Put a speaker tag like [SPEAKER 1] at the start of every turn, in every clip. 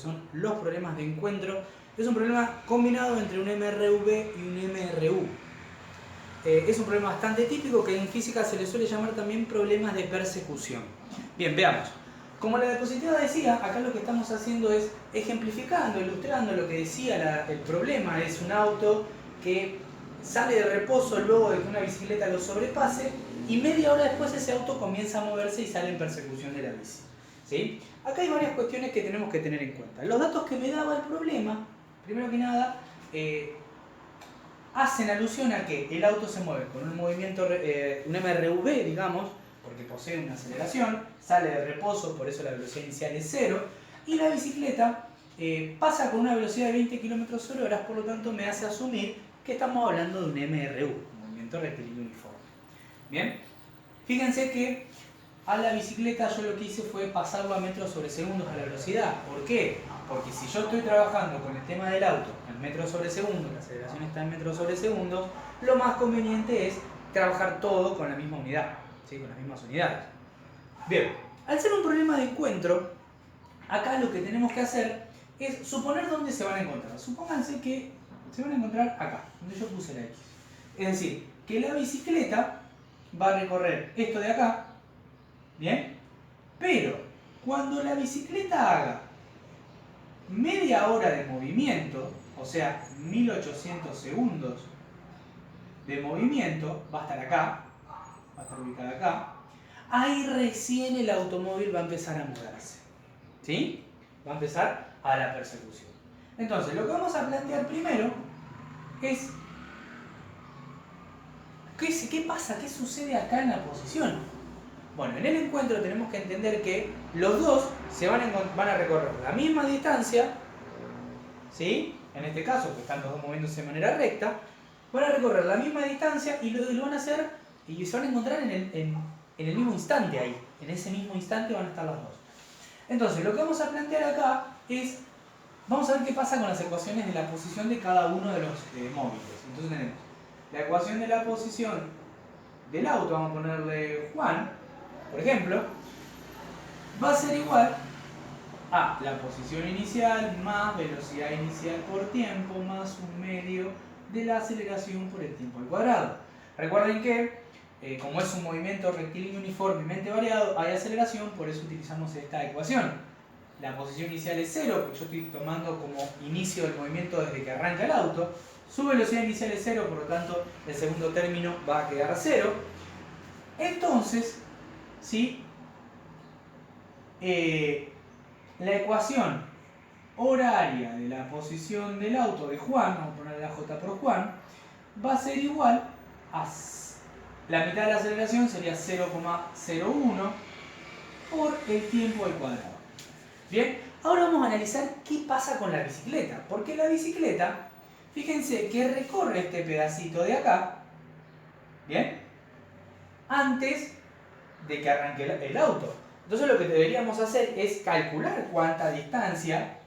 [SPEAKER 1] son los problemas de encuentro. Es un problema combinado entre un MRV y un MRU. Es un problema bastante típico que en física se le suele llamar también problemas de persecución. Bien, veamos. Como la diapositiva decía, acá lo que estamos haciendo es ejemplificando, ilustrando lo que decía el problema. Es un auto que sale de reposo luego de que una bicicleta lo sobrepase y media hora después ese auto comienza a moverse y sale en persecución de la bici. ¿Sí? Acá hay varias cuestiones que tenemos que tener en cuenta. Los datos que me daba el problema, primero que nada, hacen alusión a que el auto se mueve con un movimiento, un MRV, digamos, porque posee una aceleración, sale de reposo, por eso la velocidad inicial es 0, y la bicicleta pasa con una velocidad de 20 km/h, por lo tanto me hace asumir que estamos hablando de un MRU, un movimiento rectilíneo uniforme. Bien, fíjense que a la bicicleta yo lo que hice fue pasarlo a metros sobre segundos a la velocidad. ¿Por qué? Porque si yo estoy trabajando con el tema del auto en metros sobre segundos, la aceleración está en metros sobre segundos, lo más conveniente es trabajar todo con la misma unidad, ¿sí? Con las mismas unidades. Bien, al ser un problema de encuentro, acá lo que tenemos que hacer es suponer dónde se van a encontrar. Supónganse que se van a encontrar acá, donde yo puse la X. Es decir, que la bicicleta va a recorrer esto de acá, ¿bien? Pero cuando la bicicleta haga media hora de movimiento, o sea, 1800 segundos de movimiento, va a estar acá, va a estar ubicada acá, ahí recién el automóvil va a empezar a moverse, ¿sí? Va a empezar a la persecución. Entonces, lo que vamos a plantear primero es ¿qué pasa? ¿Qué sucede acá en la posición? Bueno, en el encuentro tenemos que entender que los dos van a recorrer la misma distancia, ¿sí? En este caso, que están los dos moviéndose de manera recta, van a recorrer la misma distancia y lo van a hacer y se van a encontrar en el mismo instante ahí. En ese mismo instante van a estar los dos. Entonces, lo que vamos a plantear acá es, vamos a ver qué pasa con las ecuaciones de la posición de cada uno de los móviles. Entonces tenemos la ecuación de la posición del auto, vamos a ponerle Juan, por ejemplo, va a ser igual a la posición inicial más velocidad inicial por tiempo más un medio de la aceleración por el tiempo al cuadrado. Recuerden que como es un movimiento rectilíneo uniformemente variado, hay aceleración, por eso utilizamos esta ecuación. La posición inicial es 0, porque yo estoy tomando como inicio del movimiento desde que arranca el auto. Su velocidad inicial es 0, por lo tanto el segundo término va a quedar 0. Entonces, ¿sí? La ecuación horaria de la posición del auto de Juan, vamos a poner la J por Juan, va a ser igual a la mitad de la aceleración, sería 0,01 por el tiempo al cuadrado. Bien, ahora vamos a analizar qué pasa con la bicicleta, porque la bicicleta, fíjense que recorre este pedacito de acá, ¿bien? Antes de que arranque el auto. Entonces lo que deberíamos hacer es calcular cuánta distancia,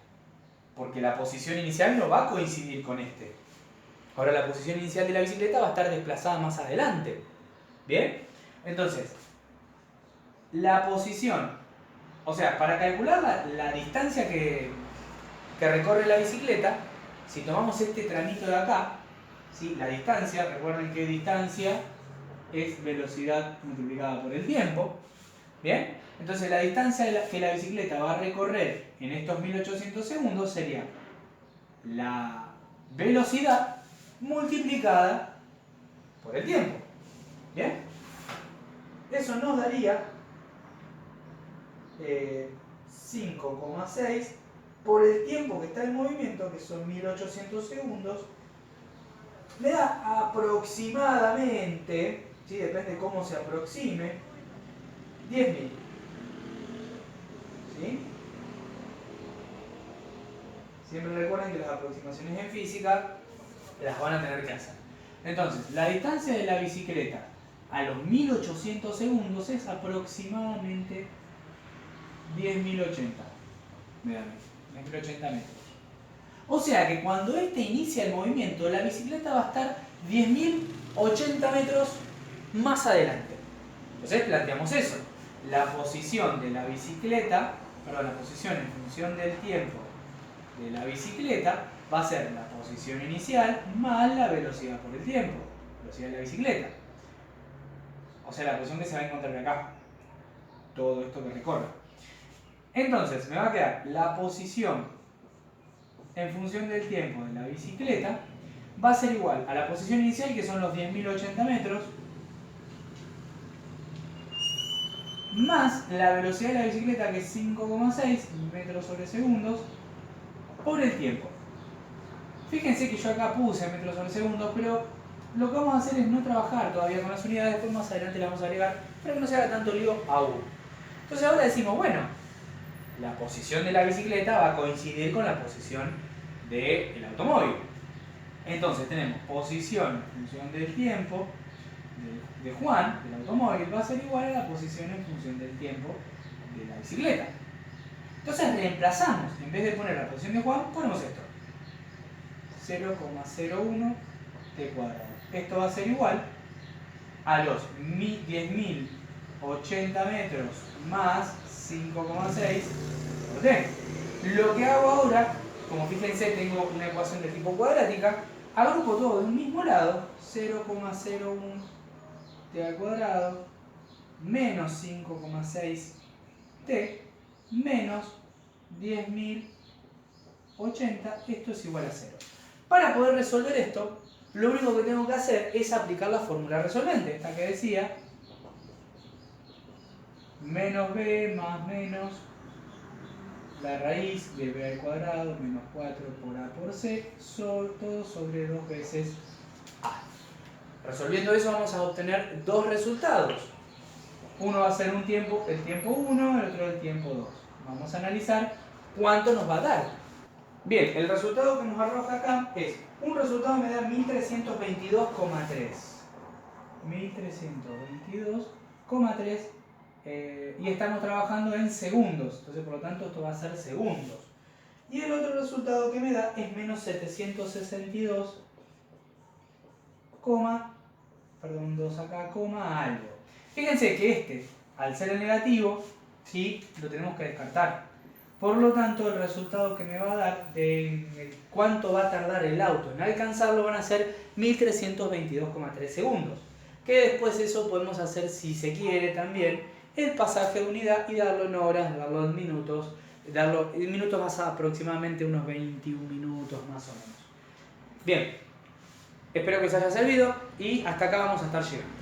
[SPEAKER 1] porque la posición inicial no va a coincidir con este. Ahora la posición inicial de la bicicleta va a estar desplazada más adelante. ¿Bien? Entonces, la posición, o sea, para calcular la distancia que recorre la bicicleta, si tomamos este tramito de acá, ¿sí? La distancia, recuerden que distancia es velocidad multiplicada por el tiempo. ¿Bien? Entonces la distancia que la bicicleta va a recorrer en estos 1800 segundos sería la velocidad multiplicada por el tiempo. ¿Bien? Eso nos daría 5,6 por el tiempo que está en movimiento, que son 1800 segundos, me da aproximadamente, ¿sí? Depende de cómo se aproxime, 10.000. ¿Sí? Siempre recuerden que las aproximaciones en física las van a tener que hacer. Entonces, la distancia de la bicicleta a los 1800 segundos es aproximadamente 10.080 metros. O sea que cuando este inicia el movimiento, la bicicleta va a estar 10.080 metros más adelante. Entonces planteamos eso. La posición de la bicicleta, la posición en función del tiempo de la bicicleta va a ser la posición inicial más la velocidad por el tiempo, velocidad de la bicicleta. O sea, la posición que se va a encontrar acá, todo esto que recorre. Entonces, me va a quedar la posición en función del tiempo de la bicicleta, va a ser igual a la posición inicial, que son los 10.080 metros, más la velocidad de la bicicleta, que es 5,6 metros sobre segundos, por el tiempo. Fíjense que yo acá puse metros sobre segundos, pero lo que vamos a hacer es no trabajar todavía con las unidades, después más adelante las vamos a agregar para que no se haga tanto lío aún. Entonces ahora decimos, bueno, la posición de la bicicleta va a coincidir con la posición del automóvil. Entonces tenemos posición en función del tiempo de Juan, del automóvil, va a ser igual a la posición en función del tiempo de la bicicleta. Entonces reemplazamos, en vez de poner la posición de Juan, ponemos esto. 0,01 t cuadrado. Esto va a ser igual a los 10.080 metros más 5,6 por t. Lo que hago ahora, como fíjense, tengo una ecuación de tipo cuadrática, agrupo todo de un mismo lado, 0,01 t al cuadrado menos 5,6 t menos 10.080, esto es igual a 0. Para poder resolver esto, lo único que tengo que hacer es aplicar la fórmula resolvente, esta que decía menos b más menos la raíz de b al cuadrado menos 4 por a por c, todo sobre 2 veces a. Resolviendo eso vamos a obtener dos resultados. Uno va a ser el tiempo 1, el otro el tiempo 2. Vamos a analizar cuánto nos va a dar. Bien, el resultado que nos arroja acá es, un resultado me da 1322,3. 1322,3 y estamos trabajando en segundos, entonces por lo tanto esto va a ser segundos. Y el otro resultado que me da es menos 762, perdón, 2 acá, algo. Fíjense que este, al ser el negativo, ¿sí?, lo tenemos que descartar. Por lo tanto, el resultado que me va a dar, cuánto va a tardar el auto en alcanzarlo, van a ser 1322,3 segundos. Que después eso podemos hacer, si se quiere también, el pasaje de unidad y darlo en horas, darlo en minutos, darlo en minutos más aproximadamente unos 21 minutos más o menos. Bien, espero que os haya servido y hasta acá vamos a estar llegando.